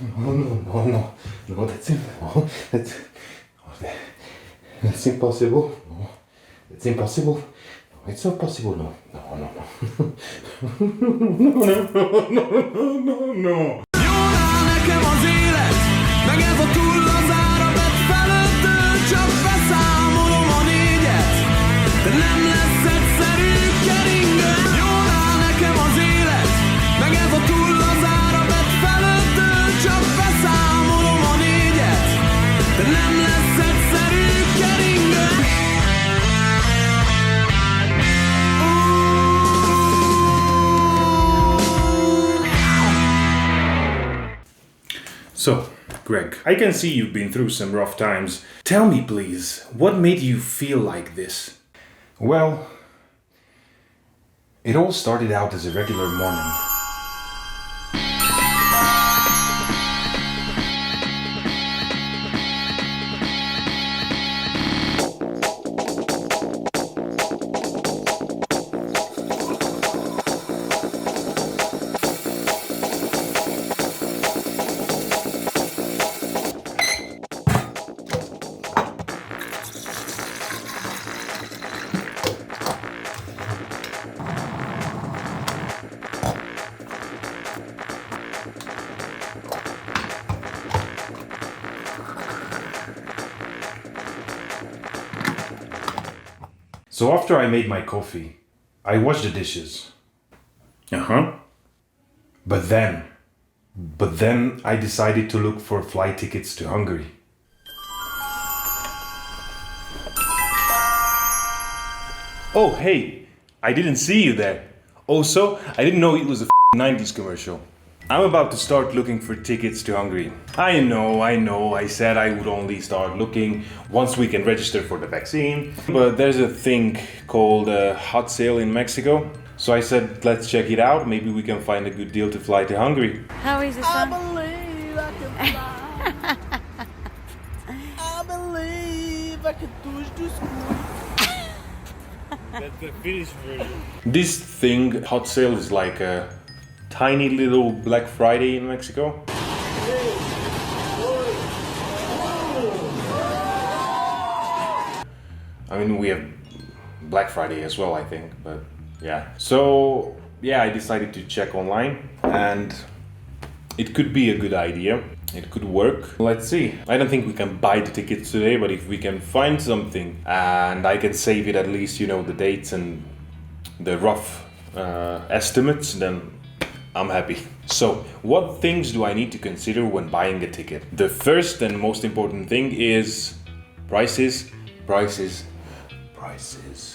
No, that's impossible. No, it's impossible. No, it's not possible. No. No. Jól áll nekem az élet, meg ez a túllazár a bed felőttől, csak beszámolom a négyet, de nem lesz egyszerű keringő. Jól áll nekem az élet, meg ez a túllazár a bed felőttől, csak beszámolom a négyet, de nem lesz egyszerű keringő. So, Greg, I can see you've been through some rough times. Tell me, please, what made you feel like this? Well, it all started out as a regular morning. So after I made my coffee, I washed the dishes. Uh-huh. But then I decided to look for flight tickets to Hungary. Oh, hey, I didn't see you there. Also, I didn't know it was a 90s commercial. I'm about to start looking for tickets to Hungary. I know, I said I would only start looking once we can register for the vaccine. But there's a thing called a hot sale in Mexico. So I said, let's check it out. Maybe we can find a good deal to fly to Hungary. How is it, I son? believe I can fly. I believe I can touch the sky. That's the Finnish version. This thing, hot sale, is like a tiny little Black Friday in Mexico. I mean, we have Black Friday as well, I think, but yeah. So, yeah, I decided to check online and it could be a good idea. It could work. Let's see. I don't think we can buy the tickets today, but if we can find something and I can save it at least, you know, the dates and the rough estimates, then I'm happy. So, what things do I need to consider when buying a ticket? The first and most important thing is prices.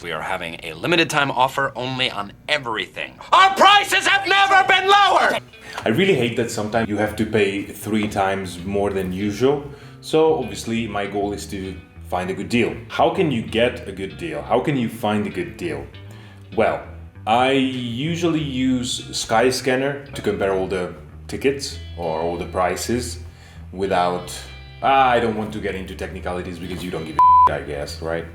We are having a limited time offer only on everything. Our prices have never been lower! I really hate that sometimes you have to pay 3 times more than usual. So obviously my goal is to find a good deal. How can you get a good deal? How can you find a good deal? Well, I usually use Skyscanner to compare all the tickets or all the prices without... I don't want to get into technicalities because you don't give a I guess, right?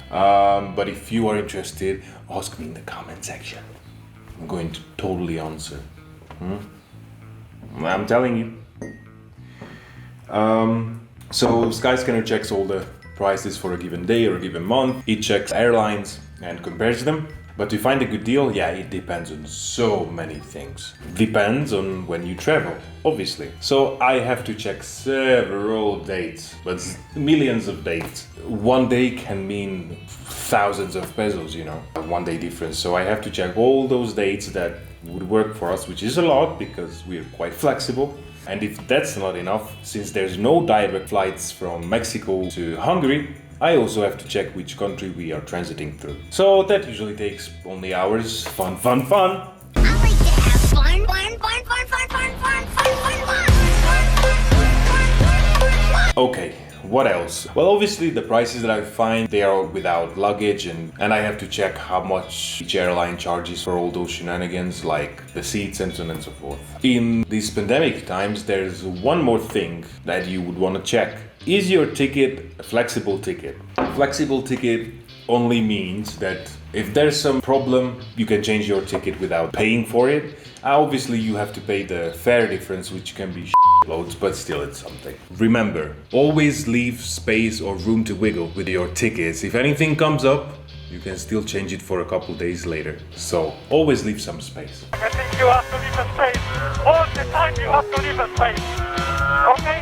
But if you are interested, ask me in the comment section. I'm going to totally answer. I'm telling you. So Skyscanner checks all the prices for a given day or a given month. It checks airlines and compares them. But to find a good deal, yeah, it depends on so many things. Depends on when you travel, obviously. So I have to check several dates, but millions of dates. One day can mean thousands of pesos, you know, a 1 day difference. So I have to check all those dates that would work for us, which is a lot because we're quite flexible. And if that's not enough, since there's no direct flights from Mexico to Hungary, I also have to check which country we are transiting through. So that usually takes only hours. Fun. I like to have fun. Okay, what else? Well, obviously the prices that I find, they are without luggage and I have to check how much each airline charges for all those shenanigans, like the seats and so on and so forth. In these pandemic times, there's one more thing that you would want to check. Is your ticket a flexible ticket? Flexible ticket only means that if there's some problem, you can change your ticket without paying for it. Obviously, you have to pay the fare difference, which can be loads, but still it's something. Remember, always leave space or room to wiggle with your tickets. If anything comes up, you can still change it for a couple days later. So always leave some space. I think you have to leave a space. All the time you have to leave a space. Okay?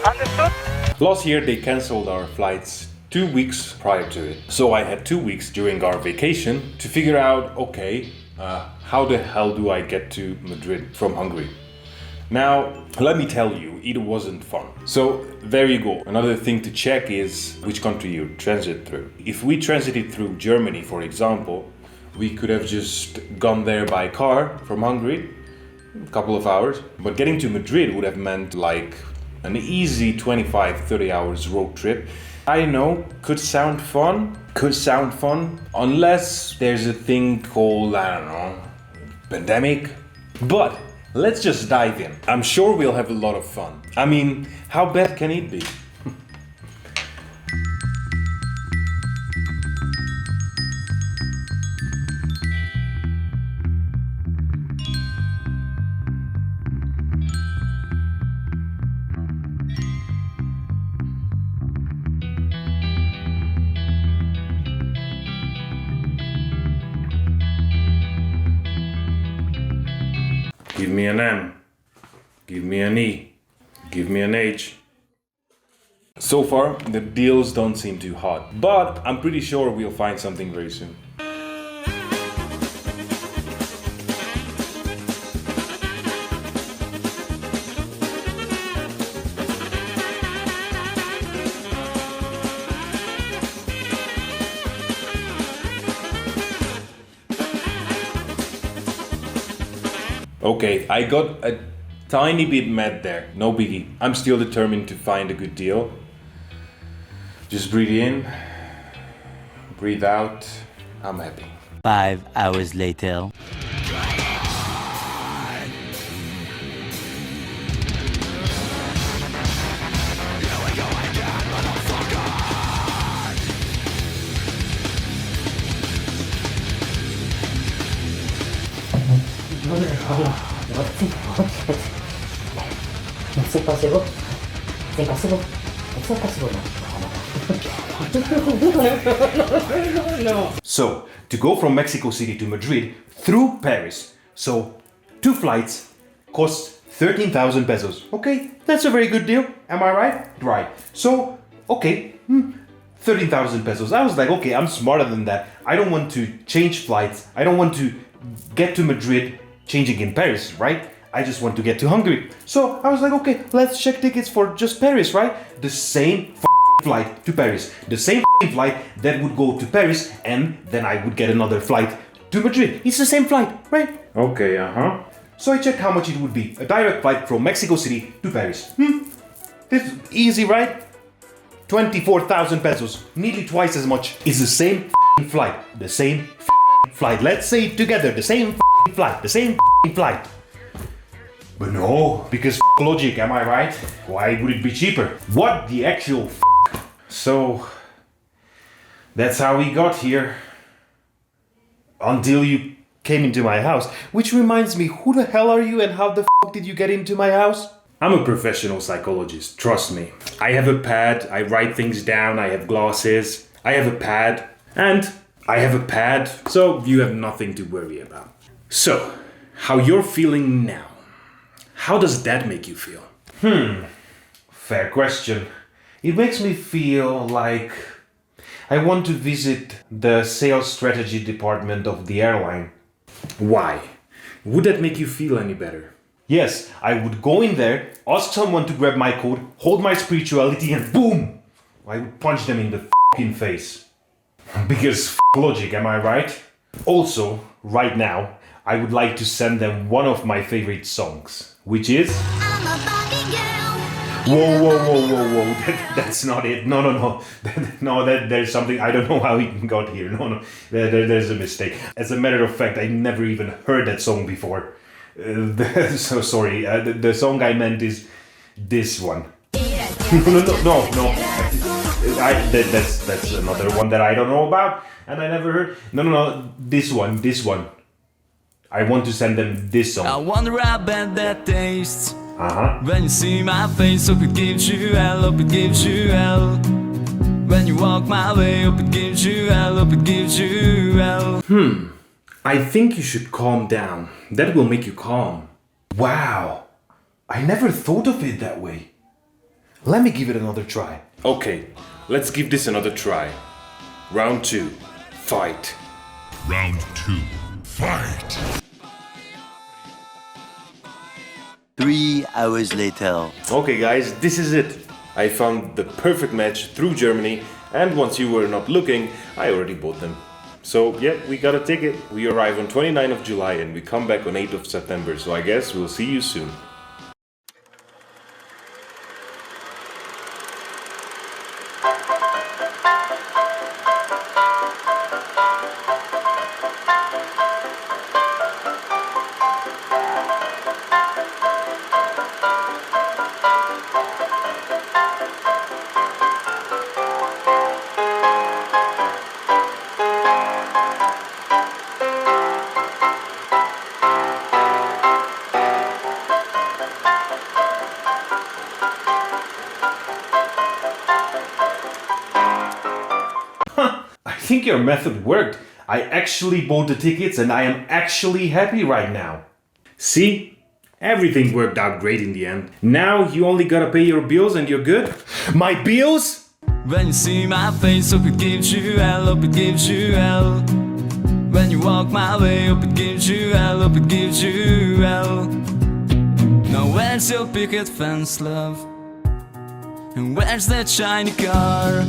Understood? Last year they cancelled our flights 2 weeks prior to it. So I had 2 weeks during our vacation to figure out, okay, how the hell do I get to Madrid from Hungary? Now, let me tell you, it wasn't fun. So there you go. Another thing to check is which country you transit through. If we transited through Germany, for example, we could have just gone there by car from Hungary, a couple of hours. But getting to Madrid would have meant like an easy 25-30 hours road trip. I know, could sound fun, unless there's a thing called, I don't know, pandemic. But let's just dive in. I'm sure we'll have a lot of fun. I mean, how bad can it be? Give me an M, give me an E, give me an H. So far, the deals don't seem too hot, but I'm pretty sure we'll find something very soon. Okay, I got a tiny bit mad there, no biggie. I'm still determined to find a good deal. Just breathe in, breathe out, I'm happy. 5 hours later. It's impossible. It's impossible. It's not possible now. So, to go from Mexico City to Madrid through Paris, so 2 flights cost 13,000 pesos. Okay, that's a very good deal. Am I right? Right. So, okay, 13,000 pesos. I was like, okay, I'm smarter than that. I don't want to change flights. I don't want to get to Madrid changing in Paris, right? I just want to get to Hungary. So I was like, okay, let's check tickets for just Paris, right? The same flight to Paris. The same flight that would go to Paris and then I would get another flight to Madrid. It's the same flight, right? Okay, So I checked how much it would be. A direct flight from Mexico City to Paris. This is easy, right? 24,000 pesos. Nearly twice as much. It's the same flight. The same flight. Let's say it together. The same flight. The same flight. But no, because logic, am I right? Why would it be cheaper? What the actual So, that's how we got here. Until you came into my house. Which reminds me, who the hell are you and how the did you get into my house? I'm a professional psychologist, trust me. I have a pad, I write things down, I have glasses, I have a pad, and I have a pad, so you have nothing to worry about. So, how you're feeling now? How does that make you feel? Fair question. It makes me feel like I want to visit the sales strategy department of the airline. Why? Would that make you feel any better? Yes, I would go in there, ask someone to grab my code, hold my spirituality, and boom! I would punch them in the f***ing face. Because logic, am I right? Also, right now, I would like to send them one of my favorite songs, which is... I'm a Barbie girl. Whoa, that's not it. No. No, there's something, I don't know how it got here. No, there's a mistake. As a matter of fact, I never even heard that song before. So sorry, the song I meant is this one. No. That's another one that I don't know about and I never heard. No, this one. I want to send them this I song. wonder how bad that tastes. Uh-huh. When you see my face, hope it gives you hell, hope it gives you hell. When you walk my way, hope it gives you hell, hope it gives you hell. I think you should calm down. That will make you calm. Wow. I never thought of it that way. Let me give it another try. Okay, let's give this another try. Round 2. Fight. Round 2. Fight! 3 hours later. Okay guys, this is it. I found the perfect match through Germany, and once you were not looking, I already bought them. So yeah, we got a ticket. We arrive on 29th of July and we come back on 8th of September, so I guess we'll see you soon. I think your method worked. I actually bought the tickets and I am actually happy right now. See? Everything worked out great in the end. Now you only gotta pay your bills and you're good. My bills? When you see my face, hope it gives you hell, hope it gives you hell. When you walk my way, hope it gives you hell, hope it gives you hell. Now where's your picket fence, love? And where's that shiny car?